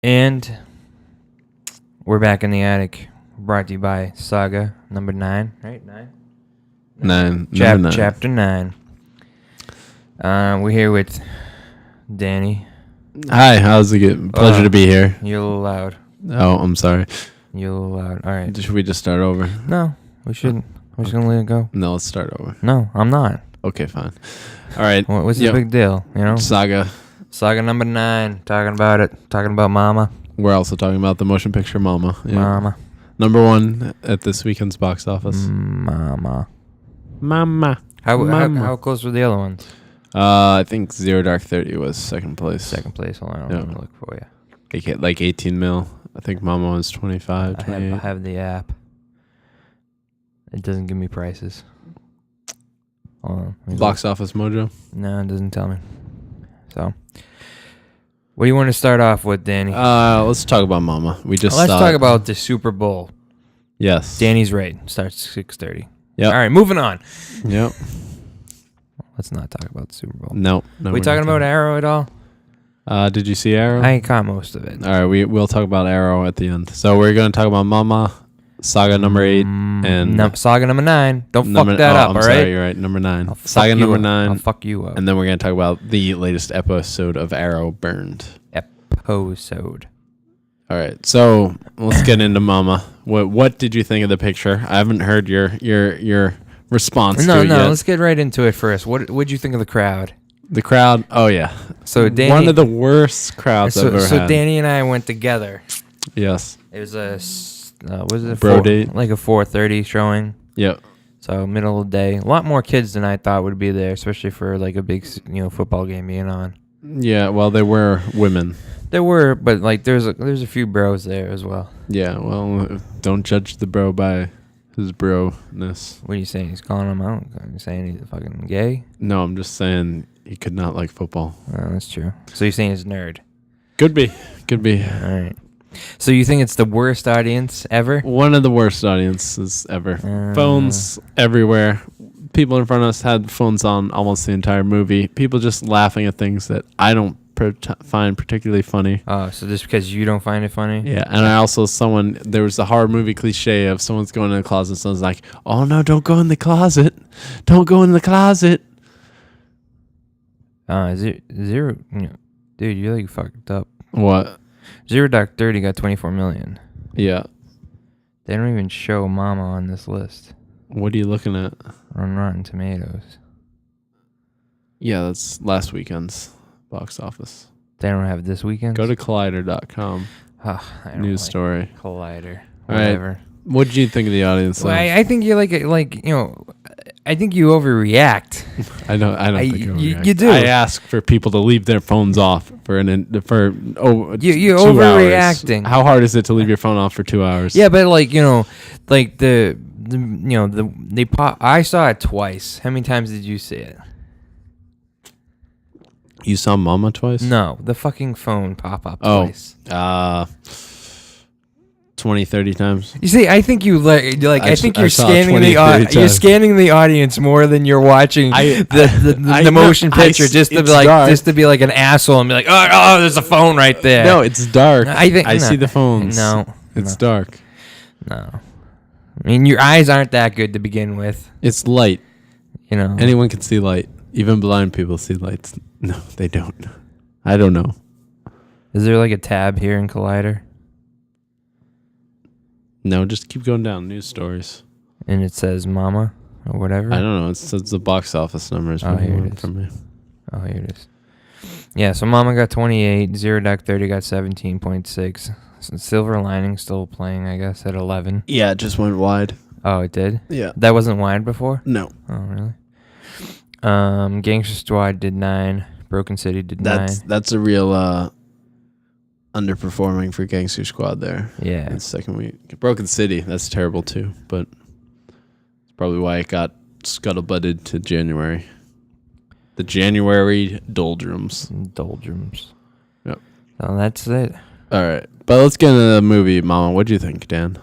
And we're back in the attic. Brought to you by Saga number 9. Right? 9? 9. Chapter 9. We're here with Danny. Hi, how's it going? Pleasure to be here. You're a little loud. Oh, I'm sorry. You're a little loud. All right. Should we just start over? No, we shouldn't. We're just going to let it go. No, let's start over. No, I'm not. Okay, fine. All right. What's the big deal? You know? Saga. Saga number 9. Talking about it. Talking about Mama. We're also talking about the motion picture Mama. Yeah. Mama. Number 1 at this weekend's box office. Mama. Mama. How close were the other ones? I think Zero Dark 30 was second place. Second place. Hold on. Let me look for you. Like 18 mil. I think Mama was 25, 28. I have the app. It doesn't give me prices. Hold on. Box Office Mojo? No, it doesn't tell me. So, what do you want to start off with, Danny? Let's talk about Mama. Let's talk about the Super Bowl. Yes. Danny's right. Starts 6:30. Yeah. All right, moving on. Yep. Let's not talk about the Super Bowl. No. We talking about Arrow at all? Did you see Arrow? I caught most of it. All right, we'll talk about Arrow at the end. So we're going to talk about Mama, Saga number 8, and Saga number 9. Don't fuck that up, I'm all sorry, right? you're right. Number 9. Saga number 9. I'll fuck you up. And then we're going to talk about the latest episode of Arrow, Burned. Episode. All right, so let's get into Mama. What did you think of the picture? I haven't heard your response to it yet. Let's get right into it first. What'd you think of the crowd? The crowd, oh yeah. So Danny, one of the worst crowds I've ever had. So Danny and I went together. Yes. It was a was it bro date? Like a 4:30 showing. Yep. So middle of the day. A lot more kids than I thought would be there, especially for like a big football game being on. Yeah, well they were women. There were, but like there's a few bros there as well. Yeah, well don't judge the bro by his bro-ness. What are you saying? He's calling him out? Are you saying he's fucking gay? No, I'm just saying he could not like football. Oh, that's true. So you're saying he's a nerd? Could be. All right. So you think it's the worst audience ever? One of the worst audiences ever. Phones everywhere. People in front of us had phones on almost the entire movie. People just laughing at things that I don't find particularly funny. Oh, so just because you don't find it funny? Yeah, and there was the horror movie cliche of someone's going in the closet and someone's like, oh no, don't go in the closet. Don't go in the closet. Zero, dude, you're like fucked up. What? Zero Dark 30 got 24 million. Yeah. They don't even show Mama on this list. What are you looking at? On Rotten Tomatoes. Yeah, that's last weekend's box office. They don't have this weekend? Go to Collider.com. News story. Collider. All whatever. Right. What did you think of the audience? Well, I think you're I think you overreact. I don't think you do. I ask for people to leave their phones off for you're 2 hours. overreacting. How hard is it to leave your phone off for 2 hours? Yeah, but I saw it twice. How many times did you see it? You saw Mama twice? No, the fucking phone pop up twice. 20, 30 times. You see, I think you're scanning 20, you're scanning the audience more than you're watching the motion picture just to be like an asshole and be like, oh, there's a phone right there. No, it's dark. I see the phones. No, it's dark. No, I mean your eyes aren't that good to begin with. It's light. Anyone can see light. Even blind people see lights. No, they don't. I don't know. Is there like a tab here in Collider? No, just keep going down. News stories. And it says Mama or whatever? I don't know. It says the box office numbers. Here it is. From me. Oh, here it is. Yeah, so Mama got 28. Zero Dark 30 got 17.6. Silver Lining still playing, I guess, at 11. Yeah, it just went wide. Oh, it did? Yeah. That wasn't wide before? No. Oh, really? Gangster Squad did 9. Broken City did 9. That's a real underperforming for Gangster Squad there. Yeah. In the second week. Broken City, that's terrible too, but it's probably why it got scuttlebutted to January. The January doldrums. Yep. So that's it. All right. But let's get into the movie, Mama. What do you think, Dan?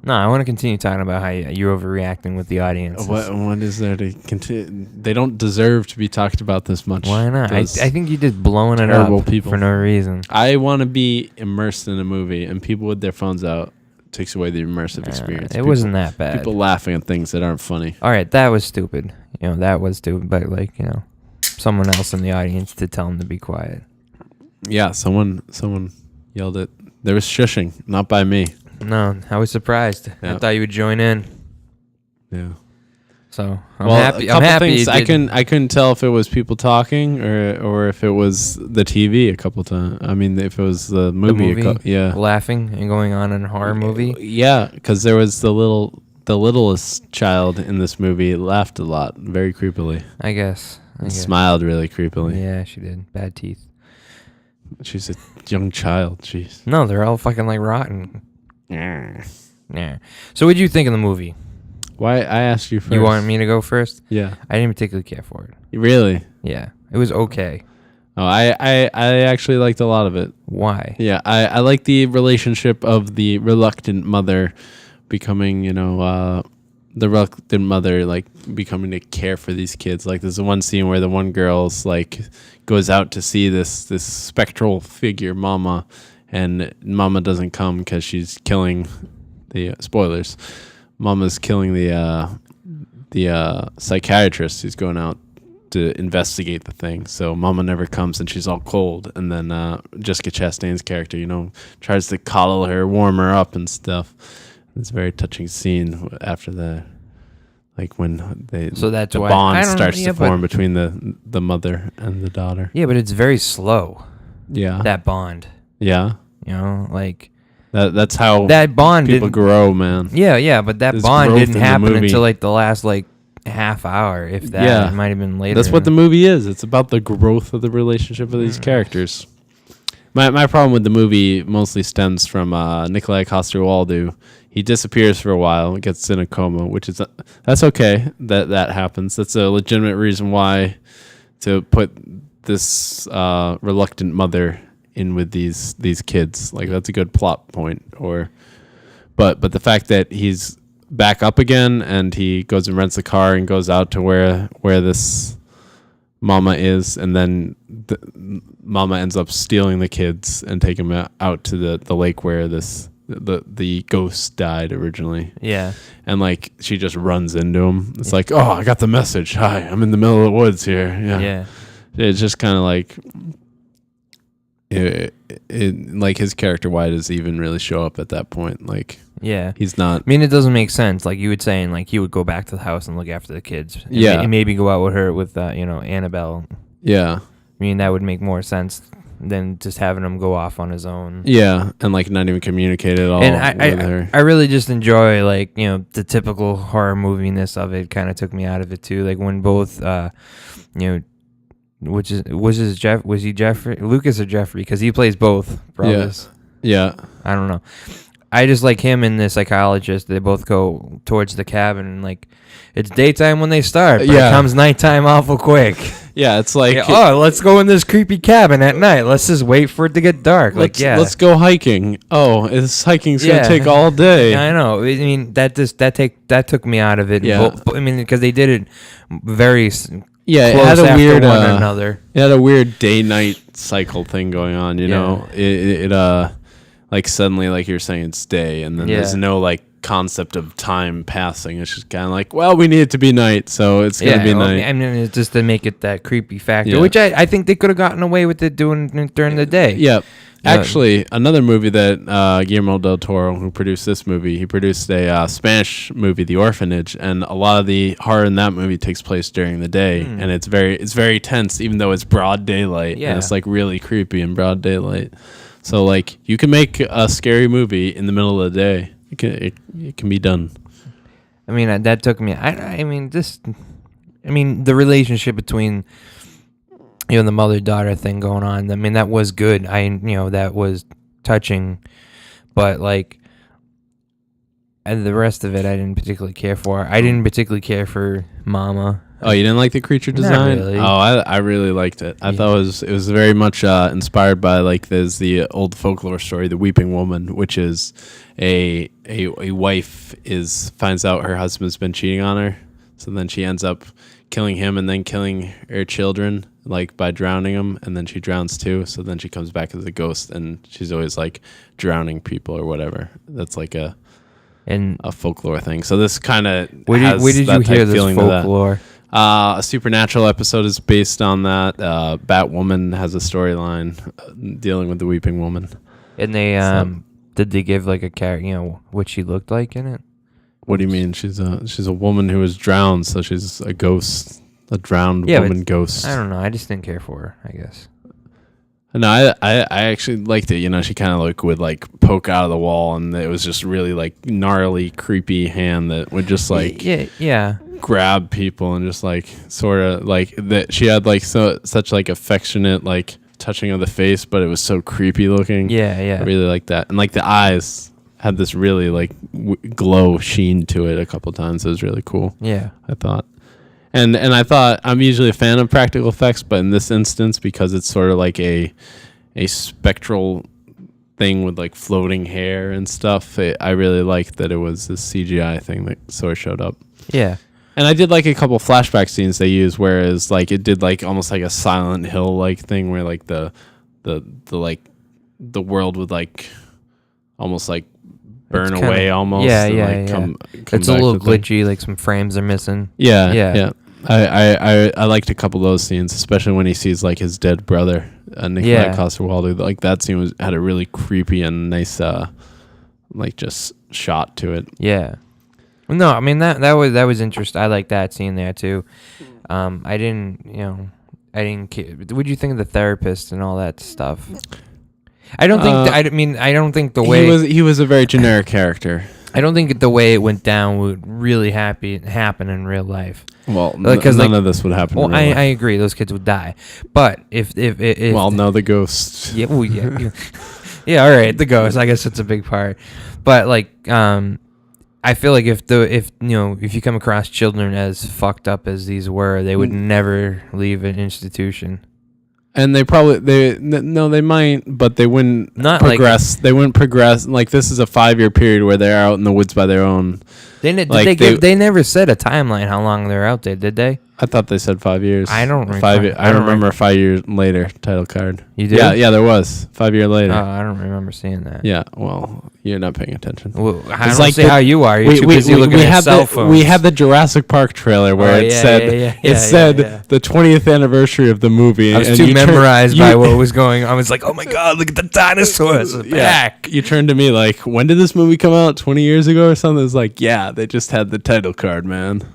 No, I want to continue talking about how you're overreacting with the audience. What is there to continue? They don't deserve to be talked about this much. Why not? I think you're just blowing it terrible up people. for no reason. I want to be immersed in a movie, and people with their phones out takes away the immersive experience. It wasn't that bad. People laughing at things that aren't funny. All right, that was stupid. That was stupid. But someone else in the audience to tell him to be quiet. Yeah, someone yelled it. There was shushing, not by me. No, I was surprised. Yeah. I thought you would join in. Yeah. So I'm happy. A I'm couple happy. things I couldn't tell if it was people talking or if it was the TV a couple times. I mean, if it was the movie. Yeah. Laughing and going on in a horror movie. Yeah, because there was the littlest child in this movie laughed a lot, very creepily. I guess. Smiled really creepily. Yeah, she did. Bad teeth. She's a young child. Jeez. No, they're all fucking rotten. Yeah. Yeah. So what did you think of the movie? Why I asked you first? You want me to go first? Yeah. I didn't particularly care for it. Really? Yeah. It was okay. Oh, I actually liked a lot of it. Why? Yeah, I like the relationship of the reluctant mother becoming, the reluctant mother becoming to care for these kids. Like there's one scene where the one girl's goes out to see this spectral figure, Mama, and Mama doesn't come because she's killing the spoilers. Mama's killing the psychiatrist who's going out to investigate the thing. So Mama never comes and she's all cold. And then Jessica Chastain's character, tries to coddle her, warm her up and stuff. It's a very touching scene after that. When that's the why bond starts to form between the mother and the daughter. Yeah, but it's very slow. Yeah. That bond. Yeah. That's how that bond people grow, man. Yeah, but that bond didn't happen until the last half hour, if that. Yeah. It might have been later. That's what the movie is. It's about the growth of the relationship of these characters. My problem with the movie mostly stems from Nikolai Coster-Waldau. He disappears for a while, gets in a coma, which is that's okay that happens. That's a legitimate reason why to put this reluctant mother in with these kids. That's a good plot point. But the fact that he's back up again and he goes and rents a car and goes out to where this Mama is, and then Mama ends up stealing the kids and taking them out to the lake where the ghost died originally. Yeah. And she just runs into him. It's oh, I got the message. Hi, I'm in the middle of the woods here. Yeah. It's just kind of his character, why does he even really show up at that point? Yeah, he's not. I mean, it doesn't make sense. You would saying, he would go back to the house and look after the kids. And maybe go out with her with Annabelle. Yeah, I mean that would make more sense than just having him go off on his own. Yeah, and not even communicate at all. And with her. I really just enjoy the typical horror moviness of it. Kind of took me out of it too. When both, was he Jeffrey Lucas or Jeffrey? Because he plays both brothers. Yeah. I don't know. I just like him and the psychologist. They both go towards the cabin and it's daytime when they start, but it comes nighttime awful quick. Yeah, it's let's go in this creepy cabin at night. Let's just wait for it to get dark. Let's go hiking. Oh, this hiking's gonna take all day. I know. I mean that took me out of it. Yeah. I mean because they did it very. Yeah, it had a weird one another. It had a weird day-night cycle thing going on. Know, it suddenly you're saying it's day, and then there's no concept of time passing. It's just kind of well, we need it to be night, so it's gonna be night. I mean, it's just to make it that creepy factor, which I think they could have gotten away with it doing during the day. Yeah. Actually, another movie that Guillermo del Toro, who produced this movie, he produced a Spanish movie, The Orphanage, and a lot of the horror in that movie takes place during the day, and it's very tense, even though it's broad daylight, and it's really creepy in broad daylight. So you can make a scary movie in the middle of the day. It can be done. I mean, that took me. I mean, the relationship between. The mother-daughter thing going on. I mean, that was good. That was touching, but and the rest of it, I didn't particularly care for. I didn't particularly care for Mama. Oh, you didn't like the creature design? really. Oh, I really liked it. I thought it was very much inspired by like there's the old folklore story, the Weeping Woman, which is a wife finds out her husband's been cheating on her, so then she ends up killing him and then killing her children, like by drowning them, and then she drowns too. So then she comes back as a ghost, and she's always like drowning people or whatever. That's like a folklore thing. So this kind of where did you hear this folklore? A Supernatural episode is based on that. Batwoman has a storyline dealing with the Weeping Woman. And they did they give like a character, what she looked like in it? What do you mean? She's a woman who was drowned, so she's a ghost, a drowned woman ghost. I don't know. I just didn't care for her, I guess. No, I actually liked it. She kind of like would like poke out of the wall, and it was just really like gnarly, creepy hand that would just like grab people and just like sort of like that. She had like such like affectionate like touching of the face, but it was so creepy looking. Yeah. I really like that, and like the eyes had this really like glow sheen to it a couple times. It was really cool. Yeah, I thought. And I thought I'm usually a fan of practical effects, but in this instance, because it's sort of like a spectral thing with like floating hair and stuff, I really liked that it was this CGI thing that sort of showed up. Yeah. And I did like a couple flashback scenes they used, whereas like it did like almost like a Silent Hill like thing where like the world would like almost like burn away almost. Yeah. It's a little glitchy, like some frames are missing. Yeah. I liked a couple of those scenes, especially when he sees like his dead brother, Nikolai Coster-Waldau. Like that scene had a really creepy and nice, like just shot to it. Yeah. Well, no, I mean that was interesting. I like that scene there too. I didn't care. What'd you think of the therapist and all that stuff? I don't think. I don't think the way he was a very generic character. I don't think the way it went down would really happen in real life. Well, none of this would happen. Well, in real life. I agree. Those kids would die. But if no, the ghost. Yeah. Well, yeah. Yeah. All right. The ghost. I guess it's a big part. But like, I feel like if you come across children as fucked up as these were, they would never leave an institution. And they might, but they wouldn't progress. They wouldn't progress. Like this is a 5-year period where they're out in the woods by their own. They never said a timeline how long they're out there, did they? I thought they said 5 years. I don't remember. I remember 5 years later title card. You did? Yeah, there was 5 year later. Oh, I don't remember seeing that. Yeah, well, you're not paying attention. Well, I don't see how you are. You're too busy looking at cell phones. We had the Jurassic Park trailer where it said the 20th anniversary of the movie. I was too memorized by what was going on. I was like, oh my God, look at the dinosaurs back. You turned to me like, when did this movie come out? 20 years ago or something? It was like, yeah, they just had the title card, man.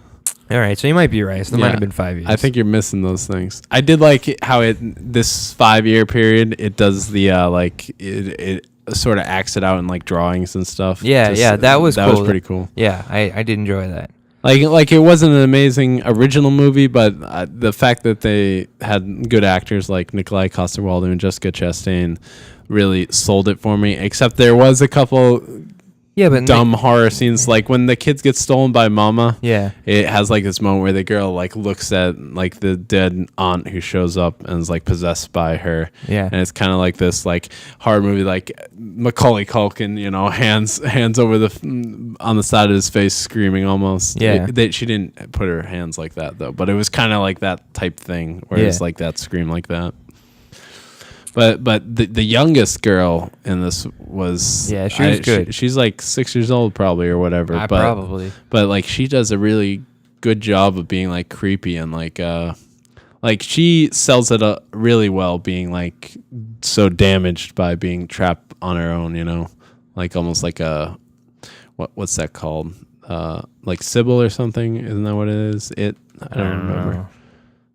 All right, so you might be right. So it might have been 5 years. I think you're missing those things. I did like how this 5 year period, it does the it sort of acts it out in like drawings and stuff. Yeah, that was cool. That was pretty cool. Yeah, I did enjoy that. Like it wasn't an amazing original movie, but the fact that they had good actors like Nikolai Coster-Waldau and Jessica Chastain really sold it for me. Except there was a couple dumb horror scenes, like when the kids get stolen by mama. Yeah, it has like this moment where the girl like looks at like the dead aunt who shows up and is like possessed by her. Yeah, and it's kind of like this like horror movie, like Macaulay Culkin, hands over on the side of his face, screaming almost. Yeah, she didn't put her hands like that though, but it was kind of like that type thing where it's like that scream like that. But the youngest girl in this was she was good. She's like 6 years old probably or whatever. Probably. But like she does a really good job of being like creepy and like she sells it really well, being like so damaged by being trapped on her own. Like almost like a what's that called? Like Sybil or something? Isn't that what it is? I don't remember.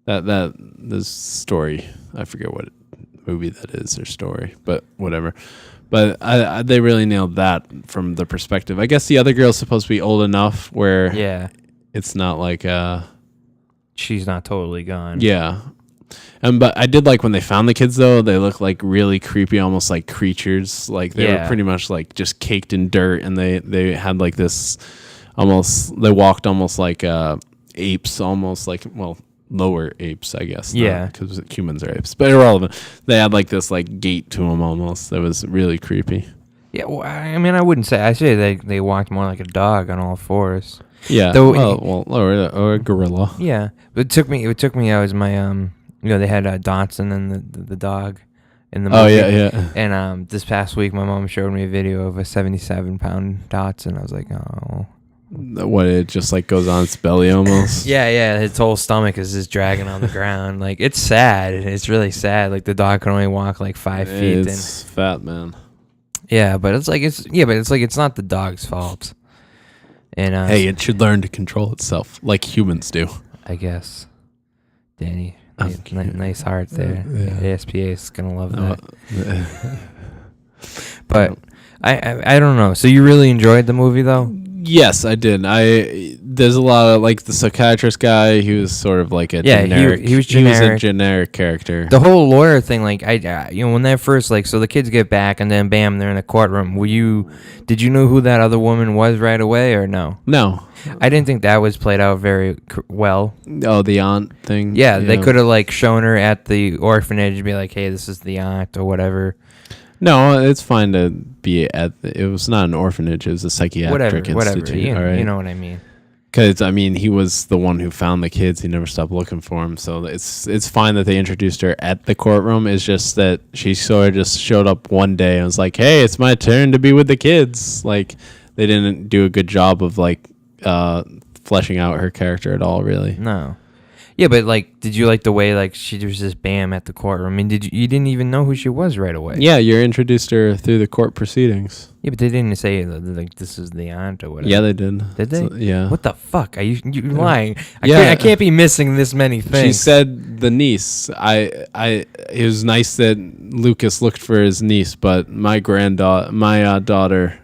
That this story. I forget what movie that is, or story, but whatever. But they really nailed that from the perspective. I guess the other girl's supposed to be old enough where it's not like she's not totally gone. Yeah. But I did like when they found the kids though, they look like really creepy, almost like creatures. Like they were pretty much like just caked in dirt, and they had like this they walked almost like apes, almost like, well, lower apes, I guess. Yeah. Because humans are apes, but irrelevant. They had like this like gait to them almost. That was really creepy. Yeah, well, I mean, I wouldn't say. I say they walked more like a dog on all fours. Yeah. Though, or a gorilla. Yeah, but it took me. I was my they had Dotson and the dog in the movie. Oh yeah. And this past week, my mom showed me a video of a 77-pound Dotson. I was like, oh. What, it just like goes on its belly almost? Yeah. Its whole stomach is just dragging on the ground. Like, it's sad. It's really sad. Like, the dog can only walk like 5 feet. It's fat, man. Yeah, but it's not the dog's fault. And hey, it should learn to control itself like humans do. I guess. Danny, nice heart there. Yeah. ASPA is gonna love that. But I don't know. So you really enjoyed the movie though? Yes, I did. There's a lot of like the psychiatrist guy. He was sort of like a generic. He was generic. He was a generic character. The whole lawyer thing, like when they first so the kids get back and then bam, they're in the courtroom. Did you know who that other woman was right away or no? No, I didn't think that was played out very well. Oh, the aunt thing. Yeah, they could have shown her at the orphanage and be like, hey, this is the aunt or whatever. No, it's fine to be it was not an orphanage. It was a psychiatric institute. You know what I mean. Because, I mean, he was the one who found the kids. He never stopped looking for them. So it's fine that they introduced her at the courtroom. It's just that she sort of just showed up one day and was like, hey, it's my turn to be with the kids. Like, they didn't do a good job of, fleshing out her character at all, really. No. Yeah, but did you like the way she was just bam at the courtroom? I mean, you didn't even know who she was right away? Yeah, you introduced her through the court proceedings. Yeah, but they didn't say this is the aunt or whatever. Yeah, they did. Did they? So, yeah. What the fuck? Are you lying? Yeah. I can't be missing this many things. She said the niece. It was nice that Lucas looked for his niece, but my daughter.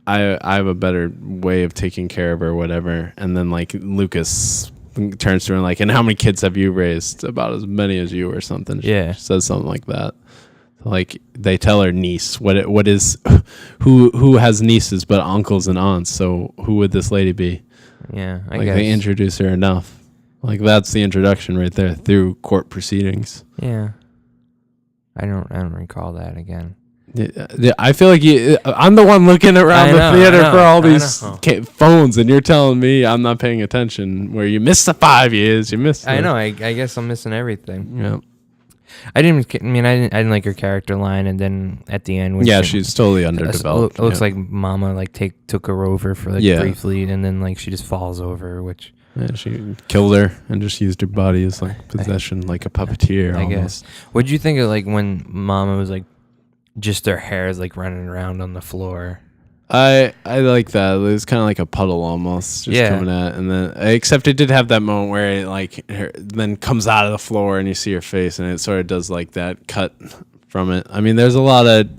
I have a better way of taking care of her, or whatever. And then Lucas turns to her and and how many kids have you raised? About as many as you, or something. Yeah. She says something like that. They tell her niece what is who has nieces but uncles and aunts. So who would this lady be? Yeah, I guess they introduce her enough. That's the introduction right there through court proceedings. Yeah. I don't recall that again. Yeah, I feel like I'm the one looking around the theater for all these phones, and you're telling me I'm not paying attention. Where you missed the 5 years, you missed. I know. I guess I'm missing everything. Yeah. I didn't like her character line, and then at the end, she's totally underdeveloped. It looks like Mama took her over for briefly, and then she just falls over, which. Yeah, she killed her and just used her body as possession, like a puppeteer. I almost. guess. What did you think of when Mama was just their hair is running around on the floor? I like that. It was kind of like a puddle almost, just coming at, and then except it did have that moment where it then comes out of the floor and you see her face, and it sort of does that cut from it. I mean, there's a lot of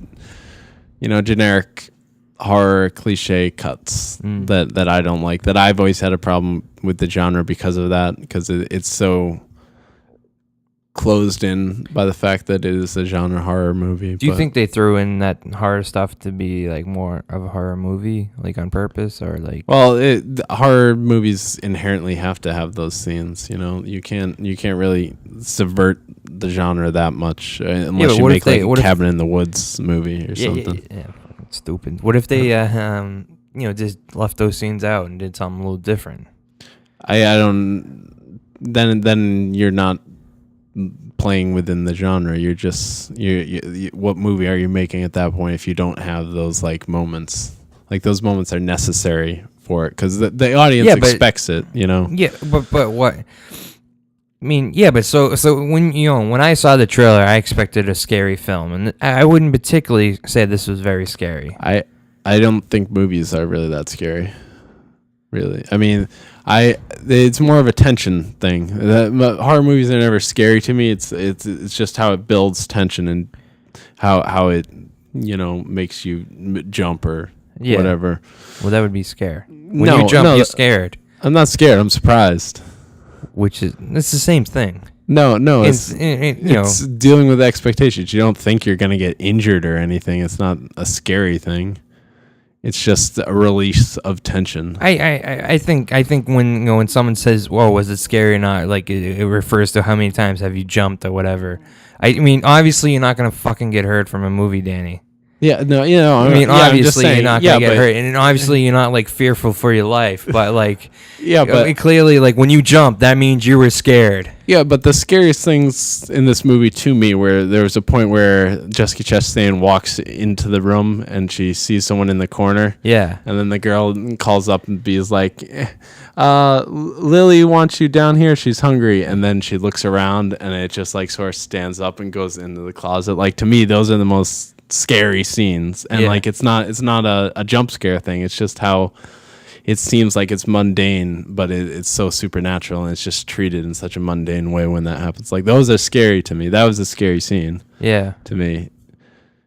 generic horror cliche cuts that I don't like. That I've always had a problem with the genre because of that, because it's so closed in by the fact that it is a genre horror movie. Do you think they threw in that horror stuff to be more of a horror movie, on purpose, or Well, horror movies inherently have to have those scenes. You can't really subvert the genre that much unless you make Cabin in the Woods movie or something. Yeah, stupid. What if they just left those scenes out and did something a little different? I don't. Then you're not playing within the genre. You're just you what movie are you making at that point if you don't have those moments? Those moments are necessary for it because the audience expects it. Yeah, but what? I mean, yeah, but so when I saw the trailer, I expected a scary film, and I wouldn't particularly say this was very scary. I don't think movies are really that scary. Really, I mean, it's more of a tension thing. Horror movies are never scary to me. It's just how it builds tension and how it makes you jump or whatever. Well, that would be scare. When you jump, you're scared. I'm not scared. I'm surprised. It's the same thing. No, it's dealing with expectations. You don't think you're gonna get injured or anything. It's not a scary thing. It's just a release of tension. I think when when someone says, "Whoa, was it scary or not?" Like it refers to how many times have you jumped or whatever. I mean, obviously you're not gonna fucking get hurt from a movie, Danny. Yeah, no, I mean, obviously saying, you're not gonna get hurt, and obviously you're not like fearful for your life. But like, yeah, but clearly, like when you jump, that means you were scared. yeah, but the scariest things in this movie to me, where there was a point where Jessica Chastain walks into the room and she sees someone in the corner. Yeah, And then the girl calls up and is like, Lily wants you down here. She's hungry. And then she looks around and it just like sort of stands up and goes into the closet. Like to me, those are the most scary scenes. And Yeah. like it's not a jump scare thing. It's just how it seems like it's mundane, but it's so supernatural and it's just treated in such a mundane way when that happens. Like those are scary to me. That was a scary scene yeah, to me.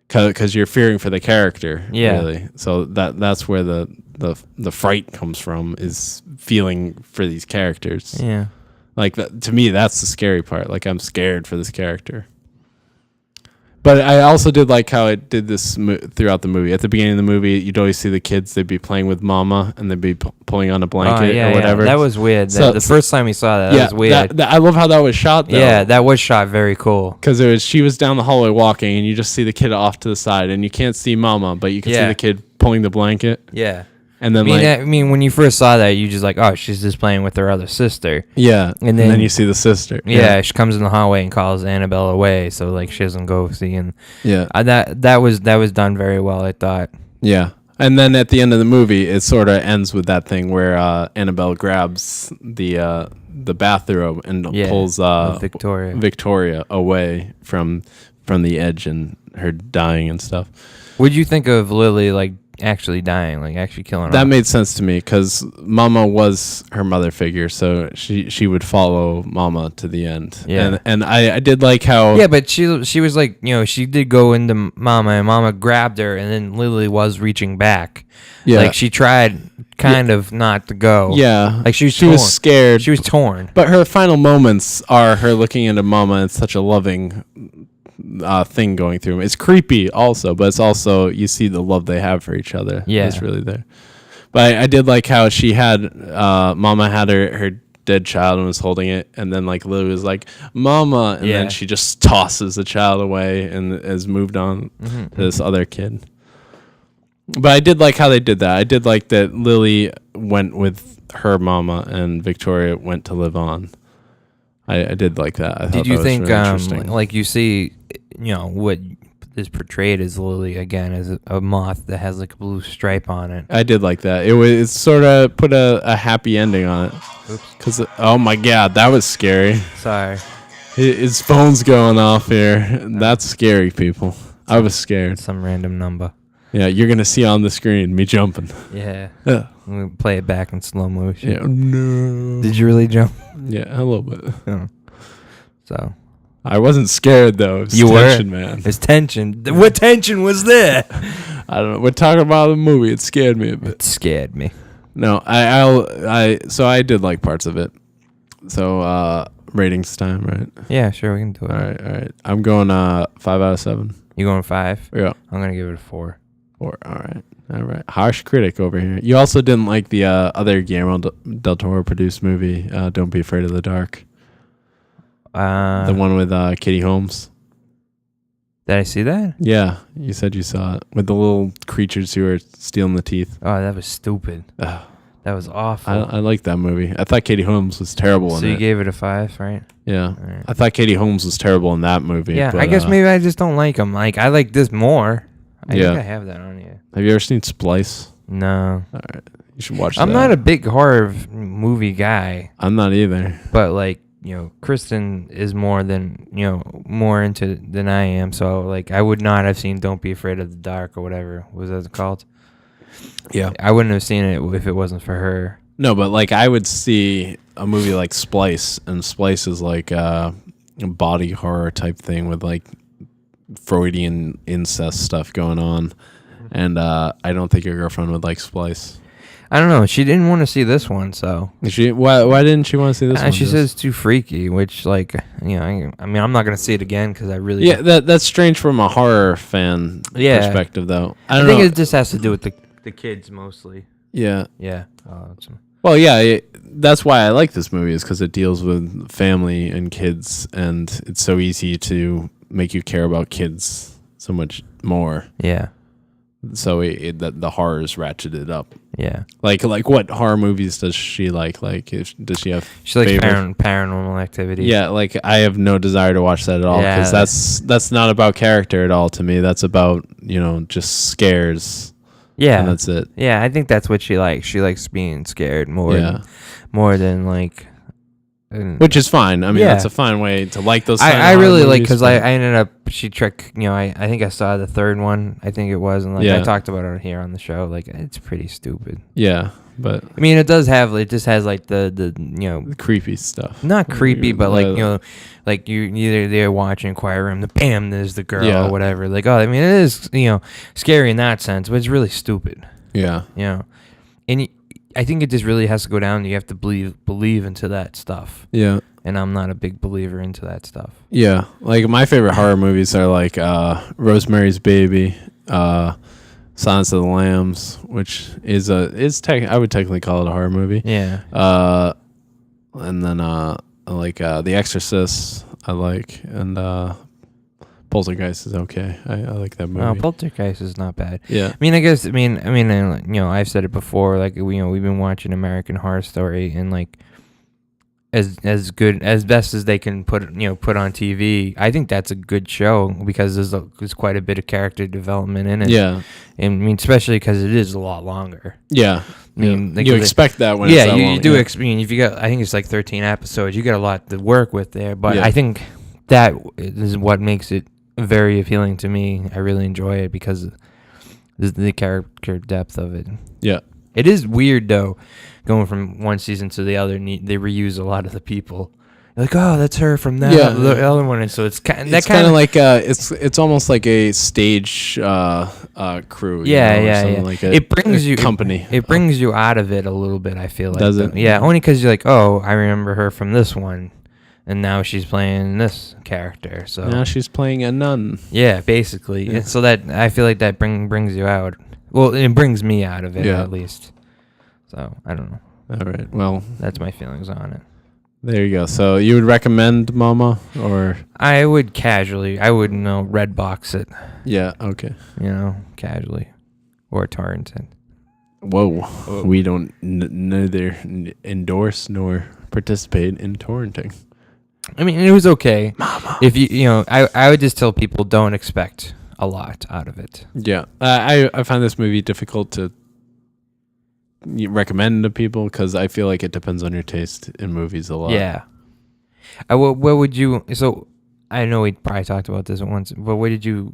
Because you're fearing for the character, Yeah. really. So that's where the fright comes from, is feeling for these characters. yeah. Like to me, that's the scary part. Like I'm scared for this character. But I also did like how it did this throughout the movie. At the beginning of the movie, you'd always see the kids. They'd be playing with Mama, and they'd be pulling on a blanket yeah, or whatever. Yeah. That was weird. So- the first time we saw that, was weird. I love how that was shot, though. Yeah, that was shot very cool. Because she was down the hallway walking, and you just see the kid off to the side, and you can't see Mama, but you can see Yeah. the kid pulling the blanket, Yeah. and then I mean, when you first saw that, you just like, oh, she's just playing with her other sister. yeah, and then- then you see the sister. Yeah, she comes in the hallway and calls Annabelle away, so like she doesn't go see. And yeah, that was done very well, I thought. yeah. And then at the end of the movie, it sort of ends with that thing where Annabelle grabs the bathrobe and Yeah, pulls of Victoria. Victoria away from the edge and her dying and stuff. What'd you think of Lily like actually dying, like actually killing her? That off? made sense to me because Mama was her mother figure, so she would follow Mama to the end. Yeah. and I did like how Yeah, but she was like, she did go into Mama, and Mama grabbed her, and then Lily was reaching back. Yeah. Like she tried kind of not to go. yeah, Like she was she torn. was scared. She was torn. But her final moments are her looking into Mama and such a loving thing going through. It's creepy also, but it's also, you see the love they have for each other. Yeah. It's really there. But I did like how she had, Mama had her dead child and was holding it, and then like Lily was like, Mama, and Yeah. then she just tosses the child away and has moved on to this other kid. But I did like how they did that. I did like that Lily went with her Mama and Victoria went to live on. I did like that. I thought Did you that was think, really interesting. like you see, what is portrayed as Lily again as a moth that has like a blue stripe on it? I did like that. It sort of put a happy ending on it. Oops. Because, oh my God, that was scary. Sorry. His phone's going off here. That's scary, people. I was scared. Some random number. Yeah, you're going to see on the screen me jumping. Yeah. Yeah. I'm gonna play it back in slow motion. Yeah. No. Did you really jump? Yeah, a little bit. Oh. So I wasn't scared, though. It was You were? tension, man. there's tension. What tension was there? I don't know. We're talking about the movie. It scared me a bit. It scared me. No, so I did like parts of it. So ratings time, right? Yeah, sure, we can do it. All right. I'm going 5 out of 7. You going 5? Yeah. I'm gonna give it a 4. 4. All right. Harsh critic over here. You also didn't like the other Guillermo del Toro produced movie, Don't Be Afraid of the Dark. The one with Katie Holmes. Did I see that? Yeah, you said you saw it with the little creatures who were stealing the teeth. Oh, that was stupid. Ugh. That was awful. I like that movie. I thought Katie Holmes was terrible so in you it. gave it a 5, right? Yeah, All right. I thought Katie Holmes was terrible in that movie. Yeah, but, I guess maybe I just don't like them. Like I like this more. I Yeah. think I have that on you. Have you ever seen Splice? No, All right, you should watch. I'm that. not a big horror movie guy, I'm not either. but like Kristen is more than more into than I am. So like I would not have seen Don't Be Afraid of the Dark or whatever was that called. Yeah. I wouldn't have seen it if it wasn't for her. No, but like I would see a movie like Splice, and Splice is like a body horror type thing with like Freudian incest stuff going on, and I don't think your girlfriend would like Splice. I don't know. She didn't want to see this one, so Why didn't she want to see this one? she says it's too freaky. Which like I mean I'm not gonna see it again because I really that's strange from a horror fan Yeah. perspective, though. I don't think know. it just has to do with the The kids mostly. Yeah. Yeah. Well, yeah, that's why I like this movie, is because it deals with family and kids, and it's so easy to make you care about kids so much more. Yeah. So the horror's ratcheted up. Yeah. Like what horror movies does she like? Like, does she have? She likes favorite? Paranormal Activity. Yeah, like I have no desire to watch that at all, because that's not about character at all to me. That's about just scares. Yeah. And that's it. Yeah, I think that's what she likes. She likes being scared more than like. Which is fine. I mean, that's a fine way to like those. I really like, because I ended up, she tricked, I think I saw the third one, I think it was, and like I talked about it here on the show. Like, it's pretty stupid. Yeah, but I mean, it just has like the creepy stuff. Not creepy, but like like they're watching Quiet Room, bam, there's the girl or whatever. Like, oh, I mean, it is scary in that sense, but it's really stupid. Yeah, and. I think it just really has to go down. You have to believe into that stuff. Yeah. And I'm not a big believer into that stuff. Yeah. Like, my favorite horror movies are like Rosemary's Baby, Silence of the Lambs, which is I would technically call it a horror movie. Yeah. And then like The Exorcist I like, and Poltergeist is okay. I like that movie. Poltergeist is not bad. Yeah. I mean, I've said it before. Like, we've been watching American Horror Story, and like, as best as they can put on TV. I think that's a good show, because there's quite a bit of character development in it. Yeah. And I mean, especially because it is a lot longer. Yeah. I mean, you expect that when it's that long. You do. If you got, I think it's like 13 episodes, you got a lot to work with there. But I think that is what makes it very appealing to me. I really enjoy it because of the character depth of it. Yeah. It is weird though, going from one season to the other, and they reuse a lot of the people. You're like, oh, that's her from the other one, and so it's kind of like it's almost like a stage crew. Yeah. Like it brings you company. It brings you out of it a little bit. I feel like. Does it? Yeah, only because you're like, oh, I remember her from this one. And now she's playing this character. So now she's playing a nun. Yeah, basically. Yeah. And so that, I feel like that brings you out. Well, it brings me out of it at least. So I don't know. All right. Well, that's my feelings on it. There you go. So you would recommend Mama, or? I would casually. I would red box it. Yeah. Okay. Casually, or torrent it. Whoa. We don't neither endorse nor participate in torrenting. I mean, it was okay. Mama. If I would just tell people, don't expect a lot out of it. Yeah. I find this movie difficult to recommend to people, because I feel like it depends on your taste in movies a lot. Yeah. What would you? So I know we probably talked about this once, but what did you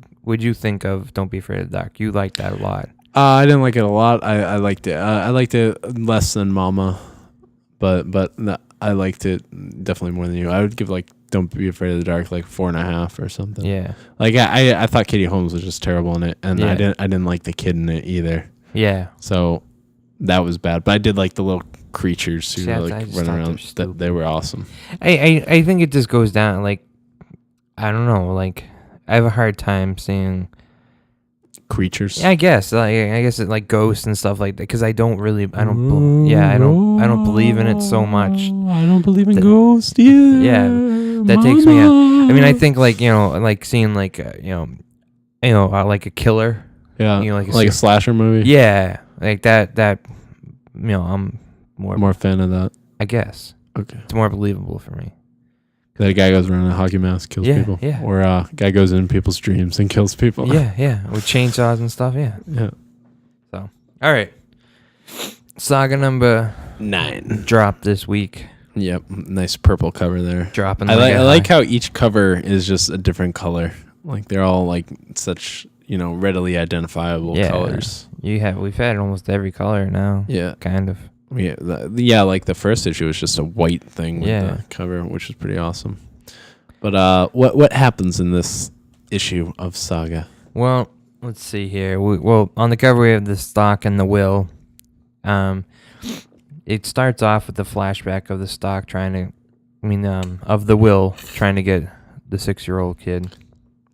think of Don't Be Afraid of the Dark? You liked that a lot. I didn't like it a lot. I liked it. I liked it less than Mama, but I liked it definitely more than you. I would give like Don't Be Afraid of the Dark like 4.5 or something. Yeah. Like I thought Katie Holmes was just terrible in it, and I didn't like the kid in it either. Yeah. So that was bad. But I did like the little creatures who were like running around. That they were awesome. I think it just goes down like, I don't know, like I have a hard time seeing creatures. Yeah, I guess it's like ghosts and stuff like that, because I don't believe in it so much. I don't believe in ghosts. Yeah, that takes me out. I mean, I think like like seeing like like a killer. Yeah, like a slasher movie. Yeah, like that. I'm more fan of that. I guess. Okay, it's more believable for me. That guy goes around in a hockey mask, kills people. Yeah. Or guy goes in people's dreams and kills people. Yeah. With chainsaws and stuff, yeah. So, all right. Saga number 9 dropped this week. Yep. Nice purple cover there. Dropping. I like how each cover is just a different color. Like, they're all like such, readily identifiable colors. We've had almost every color now. Yeah. Kind of. Yeah, like the first issue was just a white thing with the cover, which was pretty awesome. But what happens in this issue of Saga? Well, let's see here. Well, on the cover we have the stock and the will. It starts off with the flashback of the stock of the will trying to get the 6-year-old kid.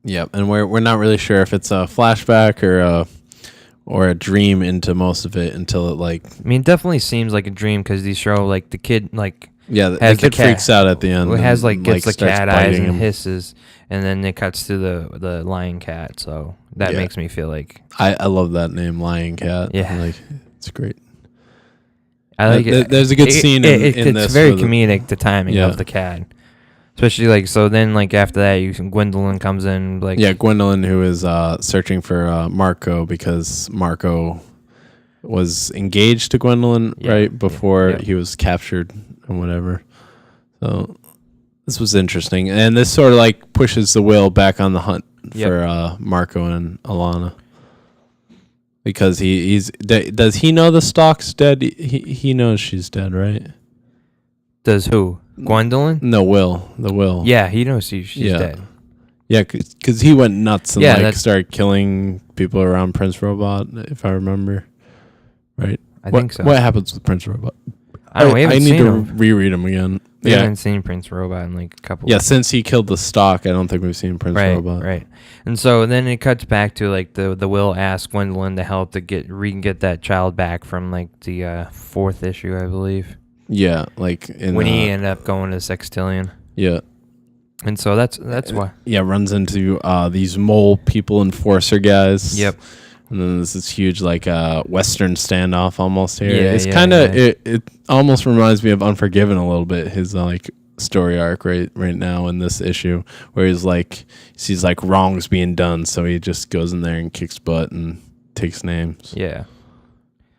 Yep, and we're not really sure if it's a flashback or or a dream into most of it until it like. I mean, it definitely seems like a dream because they show like the kid like Yeah, the has kid the cat- freaks out at the end. it has and, gets the starts cat eyes biting and him. hisses, and then it cuts to the lion cat. So that Yeah. makes me feel like I love that name, Lion Cat. Yeah. Like it's great. I like it. There's a good scene in It's this very with- comedic, the timing Yeah. of the cat, especially like so. Then like after that, Gwendolyn comes in like Yeah, Gwendolyn, who is searching for Marco because Marco was engaged to Gwendolyn right before he was captured and whatever. So this was interesting, and this sort of like pushes the Will back on the hunt for Marco and Alana because does he know the Stock's dead? He knows she's dead, right? Does who? Gwendolyn? No, the Will. Yeah, he knows she's dead. Yeah, because he went nuts and Yeah, started killing people around Prince Robot, if I remember. Right? I think so. What happens with Prince Robot? I don't know. We haven't I need seen to him. reread him again. We Yeah, haven't seen Prince Robot in like a couple. yeah. Since he killed the Stock, I don't think we've seen Prince Robot. Right. And so then it cuts back to like the Will asks Gwendolyn to help to get that child back from like the fourth issue, I believe. Yeah, like When he ended up going to Sextillion. Yeah, And so that's why. yeah. Runs into these mole people enforcer guys. Yep. And then there's this huge like Western standoff almost here. Yeah, It's yeah, kind of yeah. it almost reminds me of Unforgiven a little bit. His like story arc right now in this issue where he's like sees like wrongs being done, so he just goes in there and kicks butt and takes names. Yeah.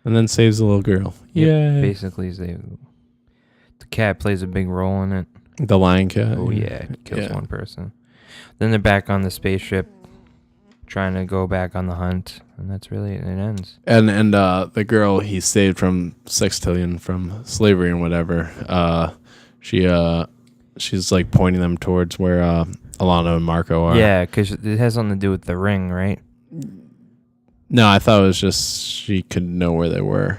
And then saves the little girl. Yeah. Basically, the cat plays a big role in it. The lion cat. Oh yeah, it kills Yeah. one person. Then they're back on the spaceship, trying to go back on the hunt, and that's really it. It ends. And the girl he saved from Sextillion, from slavery and whatever, she's like pointing them towards where Alana and Marco are. Yeah, because it has something to do with the ring, right? No, I thought it was just she could know where they were,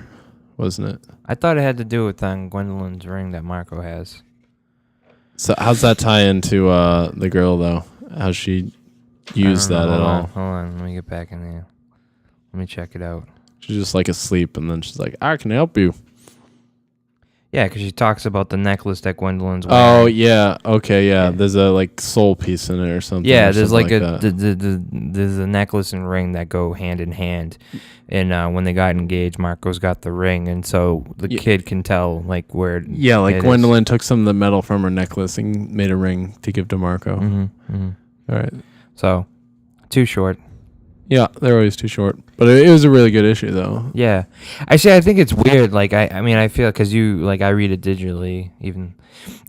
wasn't it? I thought it had to do with Gwendolyn's ring that Marco has. So how's that tie into the girl though? How's she use that at all? Hold on, let me get back in there. Let me check it out. She's just like asleep, and then she's like, "I can help you." Yeah, because she talks about the necklace that Gwendolyn's wearing. Oh yeah, okay, yeah. Yeah. There's a like soul piece in it or something. Yeah, or there's something like there's a necklace and ring that go hand in hand, and when they got engaged, Marco's got the ring, and so the kid can tell like where. Yeah, like it Gwendolyn took some of the metal from her necklace and made a ring to give to Marco. All right. So, too short. Yeah, they're always too short, but it was a really good issue though. Yeah, actually, I think it's weird. Like, I mean, I feel because I read it digitally even,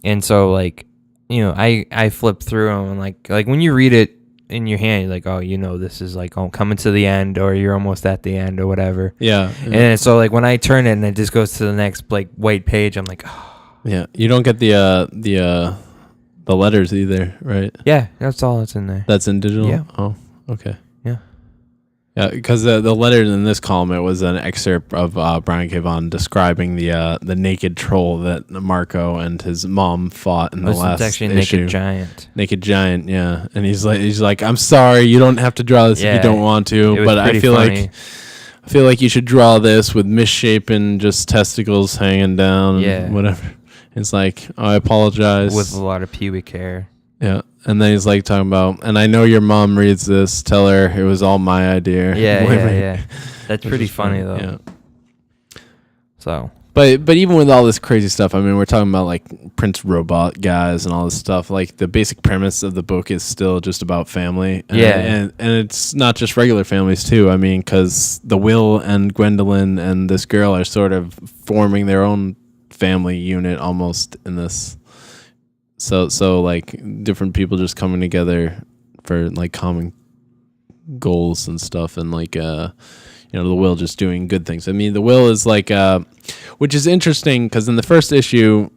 and so like, I flip through them and like when you read it in your hand, you're like, oh, this is like coming to the end, or you're almost at the end, or whatever. Yeah, And so like when I turn it and it just goes to the next like white page, I'm like, oh. yeah. You don't get the letters either, right? Yeah, that's all that's in there. That's in digital. Yeah. Oh, okay. Yeah. Yeah, because the letter in this column, it was an excerpt of Brian K. Vaughan describing the naked troll that Marco and his mom fought in the last It's actually issue. Naked Giant. Naked Giant, yeah. And he's like, I'm sorry, you don't have to draw this if Yeah, you don't want It to, was but I pretty feel funny. like you should draw this with misshapen, just testicles hanging down, Yeah. and whatever. It's like, oh, I apologize. With a lot of pubic hair. Yeah. And then he's like talking about, and I know your mom reads this. Tell her it was all my idea. Yeah. That's Which pretty is funny though. Yeah. So But even with all this crazy stuff, I mean, we're talking about like Prince Robot guys and all this stuff. Like the basic premise of the book is still just about family. And, Yeah. and it's not just regular families too. I mean, because the Will and Gwendolyn and this girl are sort of forming their own family unit almost in this. So like different people just coming together for like common goals and stuff, and like the Will just doing good things. I mean, the Will is like which is interesting because in the first issue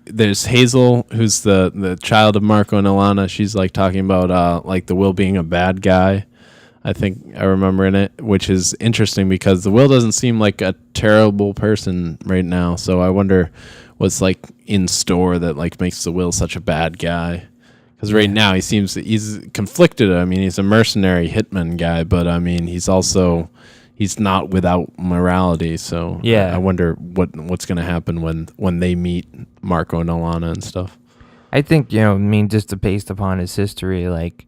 there's Hazel, who's the child of Marco and Alana. She's like talking about like the Will being a bad guy. I think I remember in it, which is interesting because the Will doesn't seem like a terrible person right now. So I wonder what's like in store that like makes the Will such a bad guy. Because right now he's conflicted. I mean, he's a mercenary hitman guy, but I mean, he's also, he's not without morality. So Yeah. I wonder what's going to happen when they meet Marco and Alana and stuff. I think, I mean, just based upon his history, like,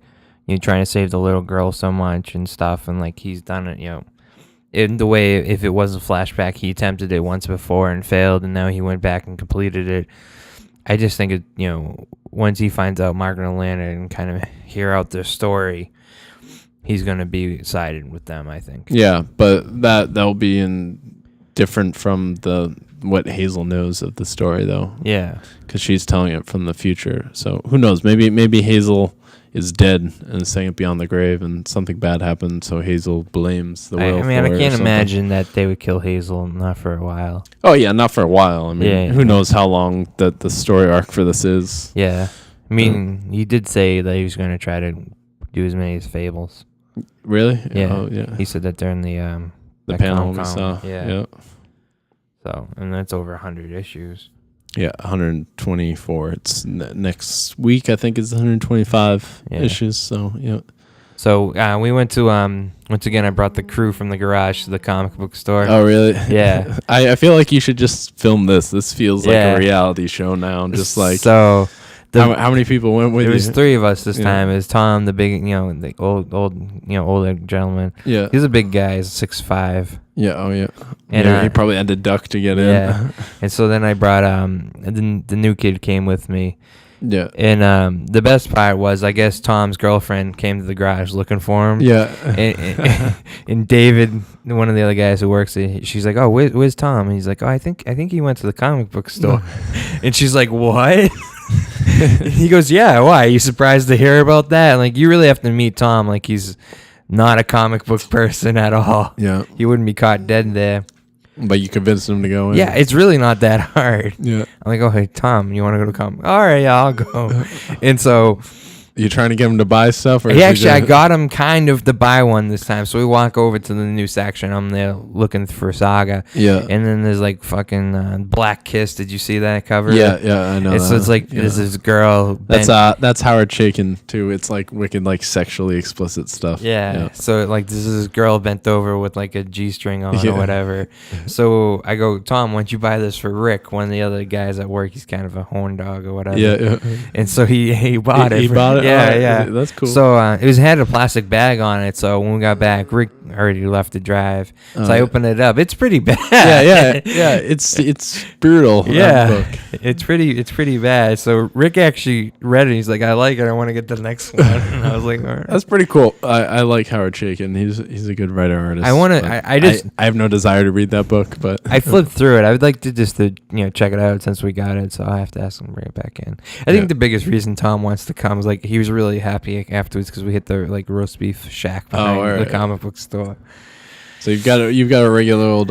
trying to save the little girl so much and stuff, and like he's done it, in the way, if it was a flashback, he attempted it once before and failed, and now he went back and completed it. I just think once he finds out Margaret and Alana and kind of hear out their story, he's going to be sided with them, I think. Yeah, but that'll be different from what Hazel knows of the story, though. Yeah, because she's telling it from the future. So who knows? Maybe Hazel is dead and is saying it beyond the grave, and something bad happened. So Hazel blames the will. I mean, I can't imagine that they would kill Hazel, not for a while. Oh yeah, not for a while. I mean, Yeah. who knows how long that the story arc for this is? Yeah, I mean, he did say that he was going to try to do as many as Fables. Really? Yeah. Oh, yeah. He said that during the that panel we Comic-Con. saw. Yeah. So, and that's over 100 issues. Yeah, 124. It's next week. I think is 125 issues. So yeah. So we went to once again. I brought the crew from the garage to the comic book store. Oh really? Yeah. I feel like you should just film this. This feels like a reality show now. Just like so. How many people went with you? There was 3 of us this time. It was Tom, the big, the older gentleman. Yeah. He's a big guy. He's 6'5". Yeah. Oh yeah. And he probably had to duck to get in. Yeah. And so then I brought the new kid came with me. Yeah. And the best part was, I guess Tom's girlfriend came to the garage looking for him. Yeah. And David, one of the other guys who works there, she's like, "Oh, where's Tom?" And he's like, "Oh, I think he went to the comic book store." And she's like, "What?" He goes, "Yeah, why? Are you surprised to hear about that?" And like, you really have to meet Tom. Like, he's not a comic book person at all. Yeah. He wouldn't be caught dead there. But you convinced him to go in. Yeah, it's really not that hard. Yeah. I'm like, "Oh, hey, Tom, you want to go to comic?" "All right, yeah, I'll go." And so you trying to get him to buy stuff? Or I got him kind of to buy one this time. So we walk over to the new section. I'm there looking for Saga. Yeah. And then there's like fucking Black Kiss. Did you see that cover? Yeah, I know. So it's like there's this girl. That's Howard Chaykin too. It's like wicked, like sexually explicit stuff. Yeah. So like this is this girl bent over with like a G-string on or whatever. So I go, "Tom, why don't you buy this for Rick?" One of the other guys at work. He's kind of a horn dog or whatever. Yeah. And so he bought it. He bought it. Yeah, oh, yeah. That's cool. So it had a plastic bag on it. So when we got back, Rick already left to drive. So I opened it up. It's pretty bad. Yeah. It's brutal. Yeah, Book. it's pretty bad. So Rick actually read it. He's like, "I like it. I want to get the next one." And I was like, "All right." That's pretty cool. I like Howard Chaykin. He's a good writer artist. I have no desire to read that book, but I flipped through it. I would like to just check it out since we got it. So I have to ask him to bring it back in. I think the biggest reason Tom wants to come is like he was really happy afterwards because we hit the like roast beef shack behind the comic book store. So you've got a regular old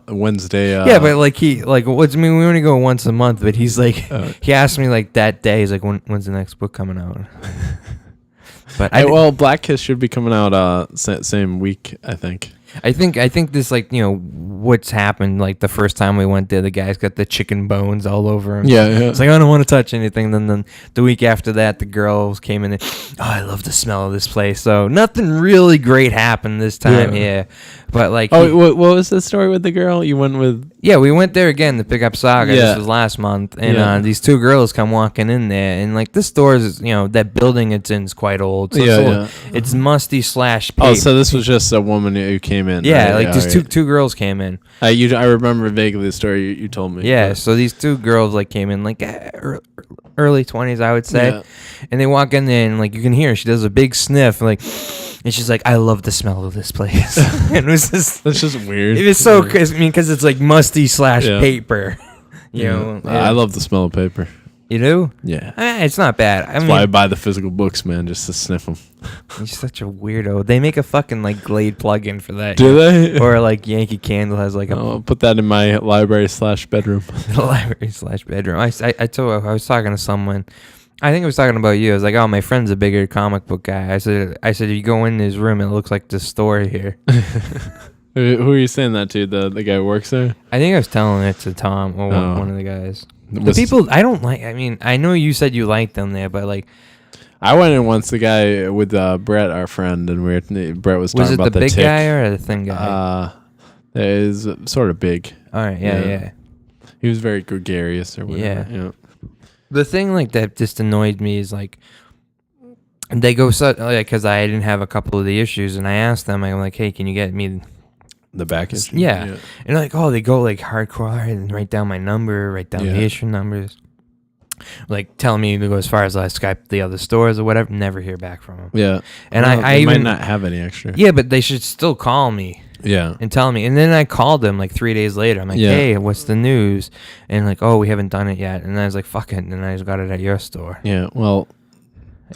Wednesday. Yeah, but like we only go once a month. But he's like, he asked me like that day. He's like, when's the next book coming out? But Black Kiss should be coming out same week, I think. I think this what's happened like the first time we went there, the guy's got the chicken bones all over him. Yeah. It's like, I don't want to touch anything. Then the week after that, the girls came in and, I love the smell of this place. So nothing really great happened this time here. But like, what was the story with the girl you went with? Yeah, we went there again to pick up Saga. This was last month, and these 2 girls come walking in there, and like this store is, that building it's in is quite old. So it's musty / paper. Oh, so this was just a woman who came in. Yeah, right? These two girls came in. I remember vaguely the story you told me. Yeah, so these 2 girls like came in like early 20s, I would say, and they walk in there and like you can hear she does a big sniff and she's like, "I love the smell of this place." And it was just that's just weird. It was so because it's like musty / paper. You know, I love the smell of paper. You do? Yeah. It's not bad. That's why I buy the physical books, man, just to sniff them. You're such a weirdo. They make a fucking like Glade plug-in for that. Do they? Or like Yankee Candle has like I'll put that in my library / bedroom. Library / bedroom. I was talking to someone. I think I was talking about you. I was like, "Oh, my friend's a bigger comic book guy." I said, "You go in his room, it looks like the store here." Who are you saying that to? The guy who works there? I think I was telling it to Tom or one of the guys. The people I don't like. I mean, I know you said you liked them there, but like, I went in once. The guy with Brett, our friend, and Brett was talking Was it about the big Tick. guy or the thin guy? Is sort of big. All right, yeah. He was very gregarious or whatever. Yeah. The thing like that just annoyed me is like they go because I didn't have a couple of the issues, and I asked them, I'm like, hey, can you get me the back issue? Yeah. And like, oh, they go like hardcore and write down my number, write down the issue numbers, like telling me to go as far as I Skype the other stores or whatever. Never hear back from them. Yeah. And well, I might even not have any extra. Yeah, but they should still call me. Yeah. And tell me. And then I called them like 3 days later. I'm like, hey, what's the news? And like, oh, we haven't done it yet. And I was like, fuck it. And I just got it at your store. Yeah. Well,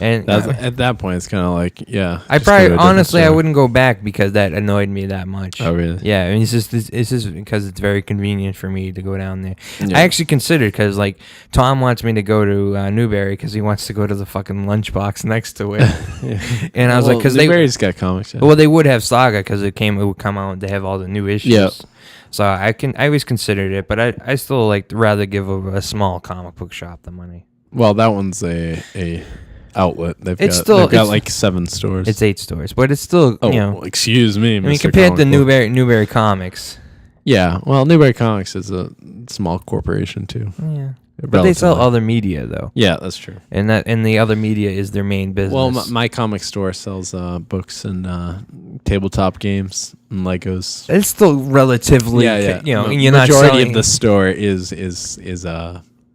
and at that point, it's kind of like, I probably, honestly, I wouldn't go back because that annoyed me that much. Oh, really? Yeah. I mean, it's just because it's very convenient for me to go down there. Yeah. I actually considered, because like Tom wants me to go to Newberry because he wants to go to the fucking lunchbox next to it. And I was like, because Newberry's got comics. Yeah. Well, they would have Saga because it would come out. They have all the new issues. Yeah. So I always considered it, but I still like rather give a small comic book shop the money. Well, that one's a outlet. They've got like 7 stores. It's 8 stores, but it's still excuse me. I mean, compared to Newberry Comics. Yeah, well, Newberry Comics is a small corporation too. Yeah, but they sell other media though. Yeah, that's true. And the other media is their main business. Well, my comic store sells books and tabletop games and Legos. It's still relatively, and you're not majority selling of the store is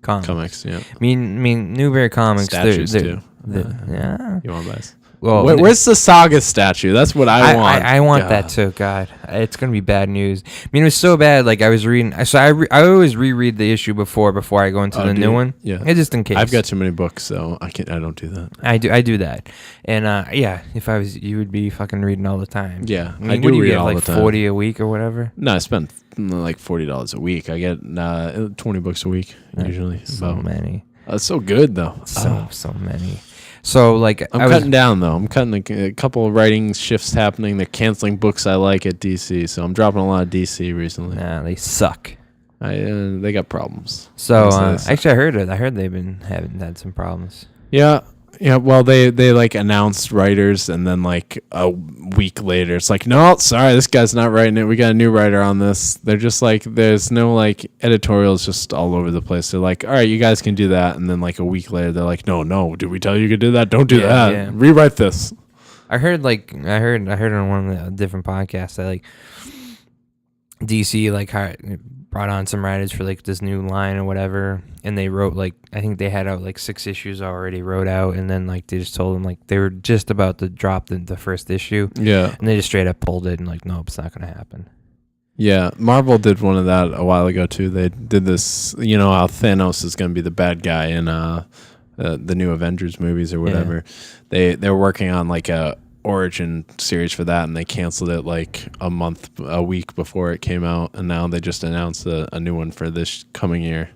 comics. Yeah, I mean Newberry Comics statues too. Yeah. You want to buy this? Well, where's the Saga statue? That's what I want. I want that too. God, it's gonna be bad news. I mean, it was so bad. Like I was reading, I always reread the issue before I go into the new one. Yeah, just in case. I've got too many books, so I don't do that. I do that, and if I was, you would be fucking reading all the time. Yeah, I do read all the time. 40 a week or whatever. No, I spend like $40 a week. I get 20 books a week usually. So many. It's so good though. So many. So, like, I'm cutting down, though. I'm cutting a couple of writing shifts happening. They're canceling books I like at DC, so I'm dropping a lot of DC recently. Nah, they suck. They got problems. So, actually, I heard it. I heard they've been had some problems. Yeah. Yeah, well, they like announced writers, and then like a week later, it's like, no, sorry, this guy's not writing it. We got a new writer on this. They're just like, there's no like editorials just all over the place. They're like, all right, you guys can do that, and then like a week later, they're like, no, did we tell you could do that? Don't do that. Yeah. Rewrite this. I heard on one of the different podcasts that like DC like brought on some writers for like this new line or whatever, and they wrote like, I think they had out like 6 issues already wrote out, and then like they just told them like they were just about to drop the first issue, and they just straight up pulled it and like, nope, it's not gonna happen. Yeah, Marvel did one of that a while ago too. They did this, how Thanos is gonna be the bad guy in the new Avengers movies or whatever. They're working on like a origin series for that, and they canceled it like a week before it came out, and now they just announced a new one for this coming year.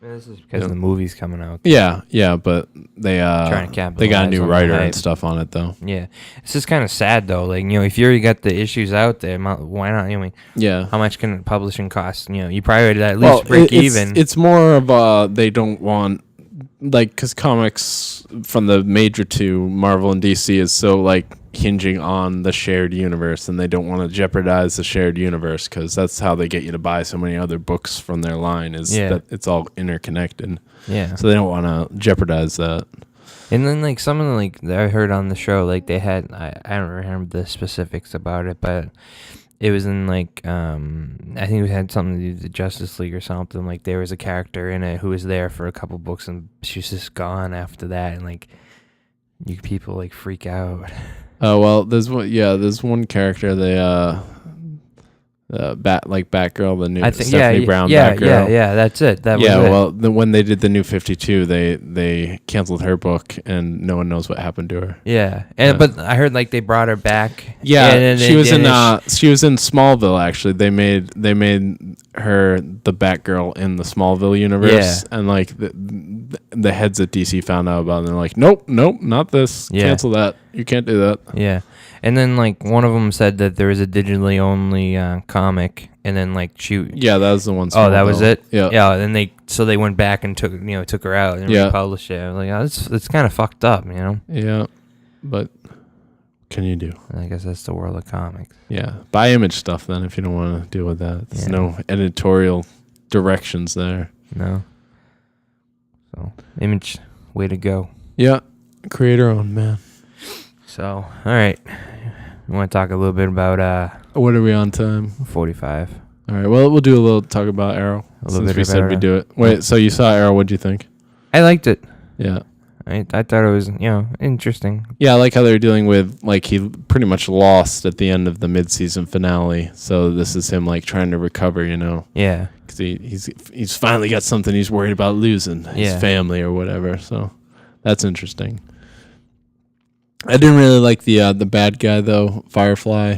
This is because the movie's coming out. Yeah, but they they got a new writer and stuff on it though. Yeah, it's just kind of sad though. Like, if you already got the issues out there, why not? I mean, how much can publishing cost? You probably would at least break even. It's more of they don't want, like, because comics from the major two, Marvel and DC, is so like hinging on the shared universe, and they don't want to jeopardize the shared universe, because that's how they get you to buy so many other books from their line, is that it's all interconnected. Yeah. So they don't want to jeopardize that. And then like some of the like that I heard on the show, like they had I don't remember the specifics about it, but it was in like I think it had something to do with the Justice League or something. Like there was a character in it who was there for a couple books, and she's just gone after that, and like people like freak out. Oh well, there's one character Batgirl, the new Stephanie Brown Batgirl. Yeah, that's it. Well, when they did the new 52, they canceled her book, and no one knows what happened to her. Yeah, but I heard like they brought her back. Yeah, she was in Smallville. Actually, they made her the Batgirl in the Smallville universe, and like the heads at DC found out about it, and they're like, nope, not this. Cancel that. You can't do that. Yeah. And then, like, one of them said that there was a digitally only comic and then like shoot. Yeah, that was the one. Oh, that was it. Yeah. Yeah. Then they went back and took her out and Yeah. republished it. I was like, oh, it's kind of fucked up, you know. Yeah, but can you do? And I guess that's the world of comics. Yeah, buy Image stuff then if you don't want to deal with that. There's no editorial directions there. No. So Image, way to go. Yeah, creator owned, man. So all right, we want to talk a little bit about What are we on time? 45. All right, well, we'll do a little talk about Arrow. A little Since bit we said about we'd it. do it. Wait, so you saw Arrow? What'd you think? I liked it. Yeah. I thought it was interesting. Yeah, I like how they're dealing with, like, he pretty much lost at the end of the mid-season finale. So this is him, like, trying to recover, you know. Yeah. Because he's finally got something he's worried about losing, his family or whatever. So that's interesting. I didn't really like the bad guy, though, Firefly.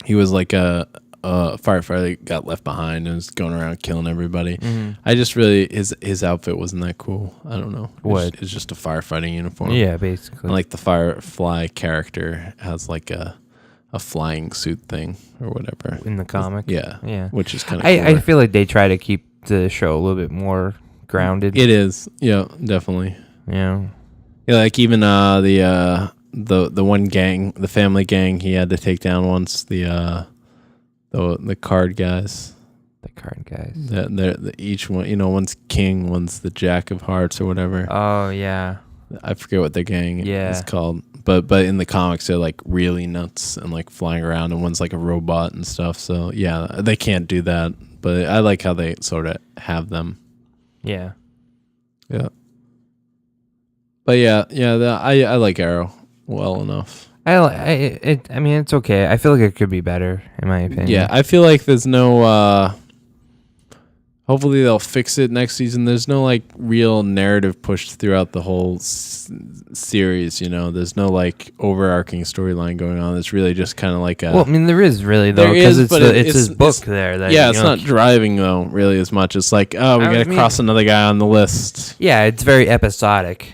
He was like a firefighter that got left behind and was going around killing everybody. Mm-hmm. I just really, his outfit wasn't that cool. I don't know. What? It's just a firefighting uniform. Yeah, basically. And like the Firefly character has like a flying suit thing or whatever. In the comic. Yeah. Yeah. Which is kind of I feel like they try to keep the show a little bit more grounded. It is. Yeah, definitely. Yeah. Yeah, like even the one gang, the family gang he had to take down once, the card guys. The card guys. They're each one, you know, one's king, one's the Jack of Hearts or whatever. Oh yeah. I forget what their gang is called. But in the comics they're like really nuts and like flying around, and one's like a robot and stuff. So yeah, they can't do that. But I like how they sort of have them. Yeah. Yeah. But I like Arrow well enough. I mean, it's okay. I feel like it could be better, in my opinion. Yeah, I feel like there's no. Hopefully they'll fix it next season. There's no like real narrative pushed throughout the whole series. You know, there's no like overarching storyline going on. It's really just kind of like a. Well, I mean, there is really though, because it's his book there. That, yeah, it's not driving though really as much. It's like, oh, we got to cross another guy on the list. Yeah, it's very episodic.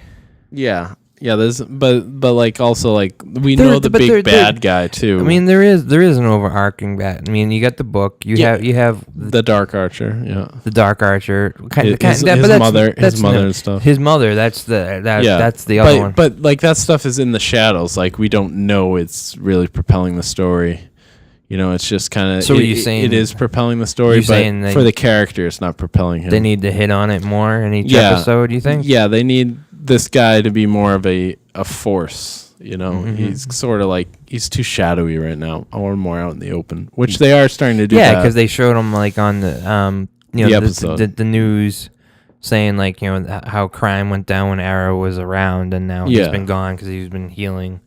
Yeah. Yeah, there's but like also like we know the big bad guy too. I mean, there is an overarching bad. I mean, you got the book. You have the Dark Archer. Yeah, the Dark Archer. His mother and stuff. His mother. That's the other one. But like that stuff is in the shadows. Like we don't know it's really propelling the story. You know, it's just kind of. So are you saying it is propelling the story, but for the character, it's not propelling him. They need to hit on it more in each episode. You think? Yeah, they need this guy to be more of a force, you know. Mm-hmm. He's sort of like he's too shadowy right now. I want him more out in the open, which they are starting to do. Yeah, because they showed him like on the the episode, the news, saying like how crime went down when Arrow was around, and now he's been gone because he's been healing.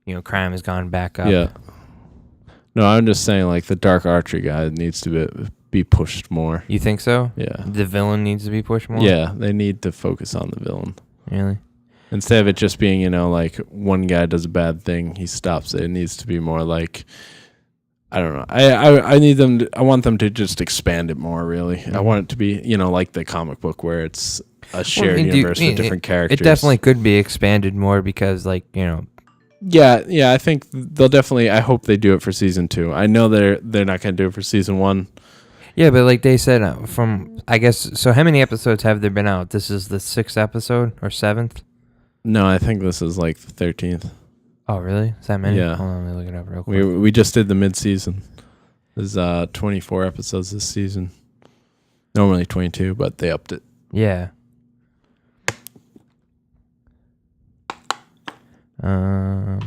You know, crime has gone back up. Yeah. No, I'm just saying like the Dark Archer guy needs to be pushed more. You think so? Yeah. The villain needs to be pushed more. Yeah, they need to focus on the villain. Really? Instead of it just being, you know, like one guy does a bad thing, he stops it. It needs to be more like, I don't know. I want them to just expand it more, really. Mm-hmm. I want it to be, you know, like the comic book where it's a shared universe with different characters. It definitely could be expanded more because, like, you know. Yeah, I think they'll definitely, I hope they do it for season 2. I know they're not going to do it for season 1. Yeah, but like they said, I guess, so how many episodes have there been out? This is the 6th episode or 7th? No, I think this is like the 13th. Oh, really? Is that many? Yeah. Hold on, let me look it up real quick. We just did the mid-season. There's 24 episodes this season. Normally 22, but they upped it. Yeah.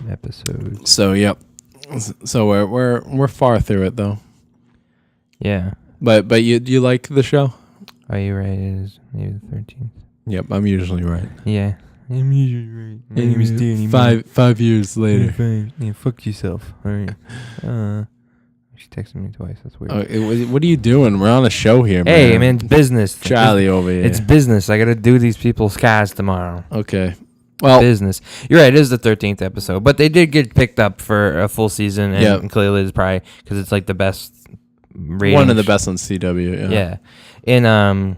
Episodes. So, yep. So we're far through it though. Yeah. But you like the show? Are you right? It is maybe the 13th. Yep, I'm usually right. Yeah. I'm usually right. My name is Danny. 5 years later. Yeah, fuck yourself. All right. She texted me twice. That's weird. What are you doing? We're on a show here, man. Hey, man, it's business. Charlie over here. It's business. I got to do these people's cars tomorrow. Okay. Well, business. You're right. It is the 13th episode, but they did get picked up for a full season, and clearly it's probably because it's like the best rating. One of the best on CW. Yeah. And I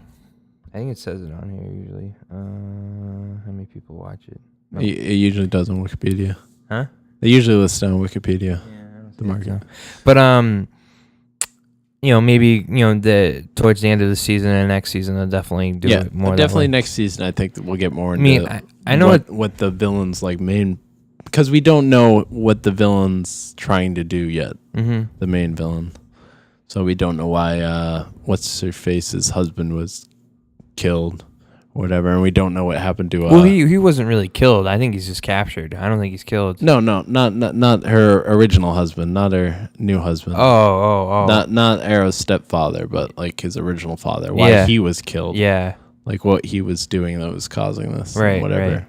think it says it on here usually. How many people watch it? No. It usually does on Wikipedia. Huh? They usually list it on Wikipedia. Yeah, I don't the market. so. But maybe the towards the end of the season and next season they'll definitely do it more. Definitely that way. next season. I think that we'll get more I into. mean, I know what the villains like main, because we don't know what the villain's trying to do yet. Mm-hmm. The main villain, so we don't know why what's her face's husband was killed, or whatever, and we don't know what happened to. Well, he wasn't really killed. I think he's just captured. I don't think he's killed. No, not her original husband, not her new husband. Oh. Not Arrow's stepfather, but like his original father. Why he was killed. Yeah. Like what he was doing that was causing this. Right. And whatever. Right.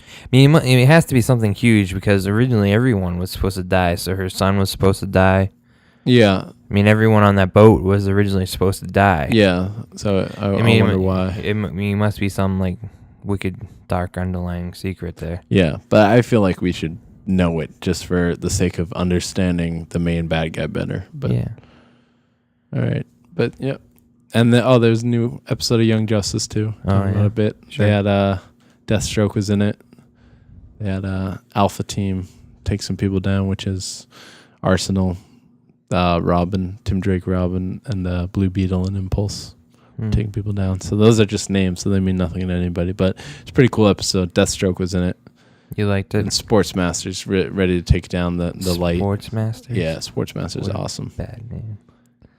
I mean, it has to be something huge because originally everyone was supposed to die. So her son was supposed to die. Yeah. I mean, everyone on that boat was originally supposed to die. Yeah. So I wonder why. It must be some like wicked, dark underlying secret there. Yeah, but I feel like we should know it just for the sake of understanding the main bad guy better. But yeah. All right. But yep. And there's a new episode of Young Justice too. A bit. Sure. They had Deathstroke was in it. They had Alpha Team take some people down, which is Arsenal, Robin, Tim Drake, Robin, and Blue Beetle and Impulse taking people down. So those are just names, so they mean nothing to anybody. But it's a pretty cool episode. Deathstroke was in it. You liked it? And Sportsmaster's ready to take down the light. Sportsmaster? Yeah, Sportsmaster's awesome. Bad name.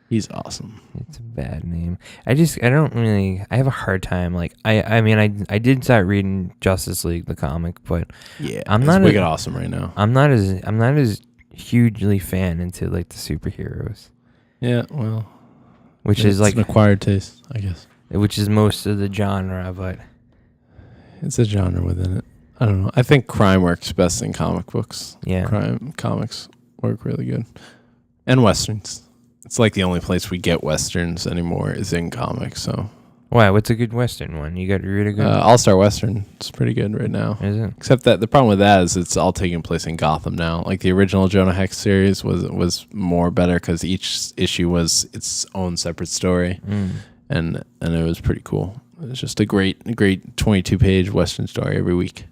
He's awesome. It's a bad name. I have a hard time. Like, I mean, I did start reading Justice League, the comic, but yeah, I'm not wicked awesome right now. I'm not as hugely fan into like the superheroes. Yeah, well, which is like an acquired taste, I guess. Which is most of the genre, but it's a genre within it. I don't know. I think crime works best in comic books. Yeah, crime comics work really good, and westerns. It's like the only place we get westerns anymore is in comics. So, why? What's a good western one? You got to read a good All-Star Western. It's pretty good right now. Is it? Except that the problem with that is it's all taking place in Gotham now. Like the original Jonah Hex series was more better because each issue was its own separate story, and it was pretty cool. It was just a great 22-page western story every week.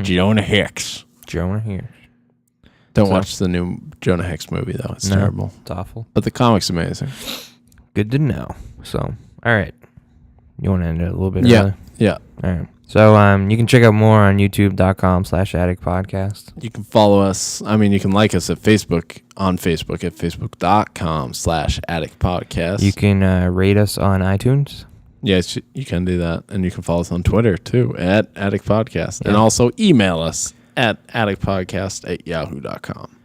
Jonah Hex. Don't watch the new Jonah Hex movie, though. It's terrible. It's awful. But the comic's amazing. Good to know. So, all right. You want to end it a little bit early? Yeah. All right. So, you can check out more on youtube.com/addictpodcast. You can follow us. I mean, you can like us at Facebook, on Facebook at facebook.com/addictpodcast. You can rate us on iTunes. Yes, you can do that. And you can follow us on Twitter, too, at Addict Podcast. Yeah. And also email us at addictpodcast@yahoo.com.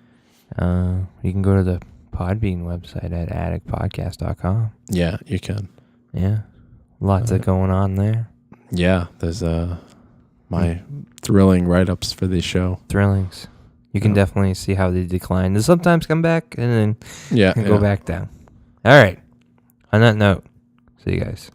You can go to the Podbean website at addictpodcast.com. Yeah, you can. Yeah. Lots of going on there. Yeah, there's my thrilling write-ups for the show. Thrillings. You can definitely see how they decline. They sometimes come back and then go back down. All right. On that note, see you guys.